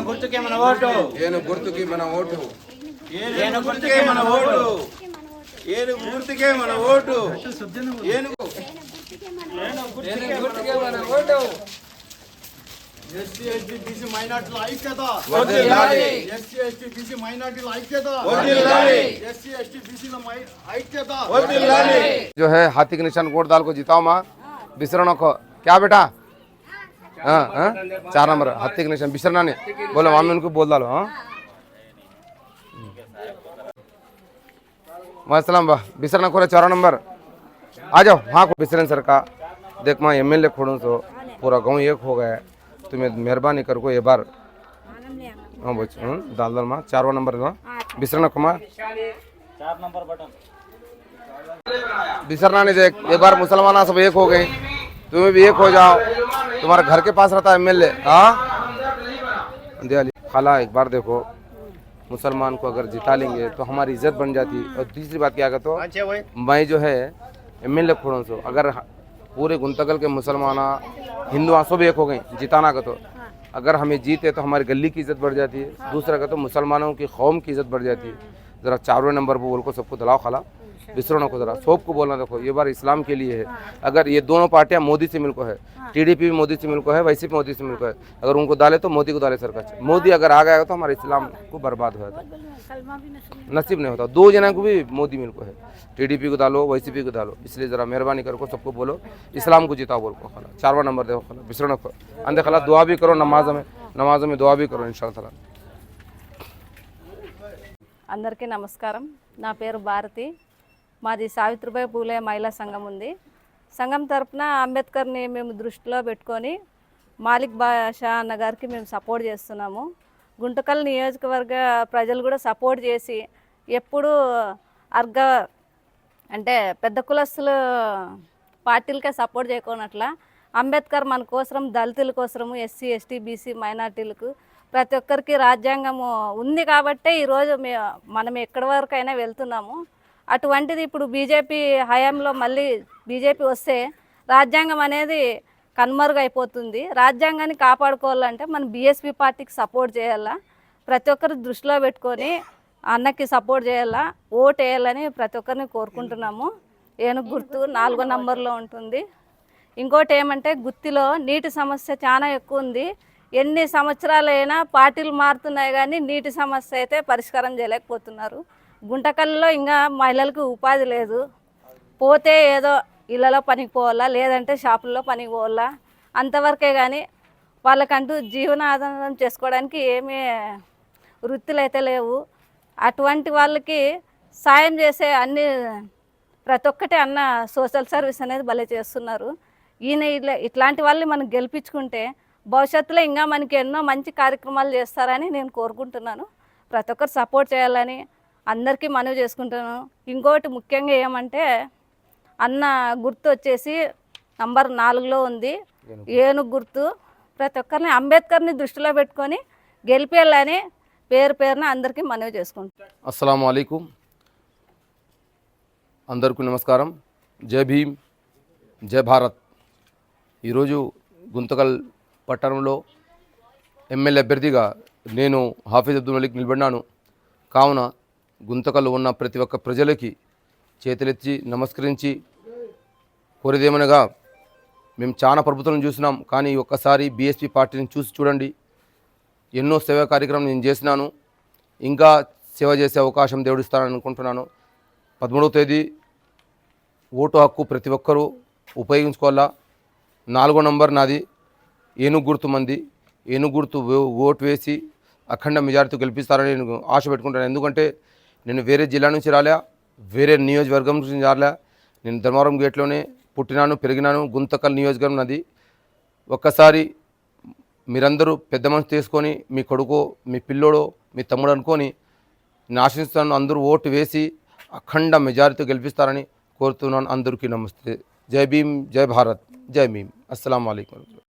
గుర్తుకే మన ఓటు. గుర్తుకే మన ఓటు. గుర్తుకే మన ఓటు. గుర్తుకే మన ఓటు. గుర్తుకే మన ఓటు. ఎస్సీ ఎస్టీ బీసీ మైనార్టీల ఐక్యత. ఎస్సీ ఎస్టీ బీసీ మైనార్టీల ఐక్యత. एससी एसटी बीसी ऐक्यता। जो है हाथी के निशान वोट डाल को जिताओ माँ बिसरना को क्या बेटा। हाँ हाँ 4 नंबर हाथी के निशान बिसरना नहीं बोलो मामी उनको बोल डालो। हाँ मसलाम बा बिसरना को 4 नंबर आ जाओ। हाँ को बिसरन सर का देख माँ एमएलए खोड़ू तो पूरा गांव एक हो गया। तुम्हें मेहरबानी कर को ये बार हाँ बच डाल डाल माँ 4वां नंबर माँ बिसरना को माँ 4 नंबर बटन बिसरना नहीं देख एक बार मुसलमान सब एक हो गए तुम्हें भी एक हो जाओ। तुम्हारे घर के पास रहता है एमएलए। हाँ खाला एक बार देखो मुसलमान को अगर जिता लेंगे तो हमारी इज्जत बन जाती। और तीसरी बात क्या कहते हो मैं जो है एमएलए खोड़ों से अगर पूरे गुंतकल के मुसलमान हिंदू सब एक हो गए जिताना का तो अगर हमें जीते तो हमारी गली की इज्जत बढ़ जाती है। दूसरा का तो मुसलमानों की कौम की इज्जत बढ़ जाती है। ज़रा 4वें नंबर पर बोल को सबको दलाओ खाला बिसरों को ज़रा सबको बोलना देखो ये बार इस्लाम के लिए है। अगर ये दोनों पार्टियां मोदी से मिलको है टीडीपी भी मोदी से मिलको है वैसीपी मोदी से मिलको है अगर उनको डाले तो मोदी को डाले सरकार। मोदी अगर आ गया तो हमारे इस्लाम को बर्बाद हो जाता नसीब नहीं होता। 2 जना को भी मोदी मिलको है टीडीपी को डालो वैसीपी को डालो। इसलिए ज़रा मेहरबानी करो सबको बोलो इस्लाम को जिताओ बोल को खाला 4वां नंबर देखो खाला बिसरों को अंदर खाला दुआ भी करो नमाज में दुआ भी करो इंशाअल्लाह। అందరికీ నమస్కారం। నా పేరు భారతి। మాది సావిత్రిబాయి పూలే మహిళా సంఘం ఉంది। సంఘం తరపున అంబేద్కర్ని మేము దృష్టిలో పెట్టుకొని మాలిక్ బాషా అన్న గారికి మేము సపోర్ట్ చేస్తున్నాము। గుంటకల్ నియోజకవర్గ ప్రజలు కూడా సపోర్ట్ చేసి ఎప్పుడు అంటే పెద్ద కులస్తుల పార్టీలకే సపోర్ట్ చేయకోనట్లా అంబేద్కర్ మన కోసం దళితుల కోసము ఎస్సీ ఎస్టీ బీసీ మైనార్టీలకు ప్రతి ఒక్కరికి రాజ్యాంగము ఉంది కాబట్టే ఈరోజు మనం ఎక్కడి వరకైనా వెళ్తున్నాము। అటువంటిది ఇప్పుడు బీజేపీ హయాంలో మళ్ళీ బీజేపీ వస్తే రాజ్యాంగం అనేది కనుమరుగైపోతుంది। రాజ్యాంగాన్ని కాపాడుకోవాలంటే మనం బీఎస్పీ పార్టీకి సపోర్ట్ చేయాలా। ప్రతి ఒక్కరు దృష్టిలో పెట్టుకొని అన్నకి సపోర్ట్ చేయాలా ఓటు వేయాలని ప్రతి ఒక్కరిని కోరుకుంటున్నాము। ఏనుగు గుర్తు 4వ నంబర్లో ఉంటుంది। ఇంకోటి ఏమంటే గుత్తిలో నీటి సమస్య చాలా ఎక్కువ ఉంది। ఎన్ని సంవత్సరాలైనా పార్టీలు మారుతున్నాయి కానీ నీటి సమస్య అయితే పరిష్కారం చేయలేకపోతున్నారు। గుంటకల్లో ఇంకా మహిళలకు ఉపాధి లేదు। పోతే ఏదో ఇళ్ళలో పనికి పోవాలా లేదంటే షాపుల్లో పనికి పోవాలా అంతవరకే కానీ వాళ్ళకంటూ జీవనాధారం చేసుకోవడానికి ఏమీ వృత్తులు అయితే లేవు। అటువంటి వాళ్ళకి సాయం చేసే ప్రతి ఒక్కటి అన్న సోషల్ సర్వీస్ అనేది భలే చేస్తున్నారు। ఈయన ఇట్లాంటి వాళ్ళని మనం గెలిపించుకుంటే భవిష్యత్తులో ఇంకా మనకి ఎన్నో మంచి కార్యక్రమాలు చేస్తారని నేను కోరుకుంటున్నాను। ప్రతి ఒక్కరు సపోర్ట్ చేయాలని అందరికీ మనవి చేసుకుంటున్నాను। ఇంకోటి ముఖ్యంగా ఏమంటే అన్న గుర్తు వచ్చేసి నంబర్ 4లో ఉంది ఏనుగు గుర్తు। ప్రతి ఒక్కరిని అంబేద్కర్ని దృష్టిలో పెట్టుకొని గెలిపేయాలని పేరున అందరికీ మనవి చేసుకుంటాను। అస్సలాము అలైకుం అందరికీ నమస్కారం। జై భీమ్ జై భారత్। ఈరోజు గుంతకల్ పట్టణంలో ఎమ్మెల్యే అభ్యర్థిగా నేను హాఫీజ్ అబ్దుల్ మలిక్ నిలబడినాను కావున గుంతకల్లో ఉన్న ప్రతి ఒక్క ప్రజలకి చేతులెత్తి నమస్కరించి కోరేదేమనగా మేము చాలా ప్రభుత్వం చూసినాం కానీ ఒక్కసారి బీఎస్పీ పార్టీని చూసి చూడండి। ఎన్నో సేవా కార్యక్రమం నేను చేసినాను ఇంకా సేవ చేసే అవకాశం దేవుడిస్తానని అనుకుంటున్నాను। 13వ తేదీ ఓటు హక్కు ప్రతి ఒక్కరూ ఉపయోగించుకోవాలా। 4వ నంబర్ నాది ఏనుగు గుర్తు మంది ఏనుగు గుర్తు ఓటు వేసి అఖండ మెజారిటీ గెలిపిస్తారని నేను ఆశ పెట్టుకుంటాను। ఎందుకంటే నేను వేరే జిల్లా నుంచి రాలే వేరే నియోజకవర్గం నుంచి రాలే నేను ధర్మవరం గేట్లోనే పుట్టినాను పెరిగినాను। గుంతకల్ నియోజకవర్గం నాది। ఒక్కసారి మీరందరూ పెద్ద మనసు తీసుకొని మీ కొడుకో మీ పిల్లోడో మీ తమ్ముడు అనుకొని నేను ఆశిస్తాను అందరూ ఓటు వేసి అఖండ మెజారిటీ గెలిపిస్తారని కోరుతున్నాను। అందరికీ నమస్తే। జై భీమ్ జై భారత్ జై భీమ్। అస్సలాము అలైకుం।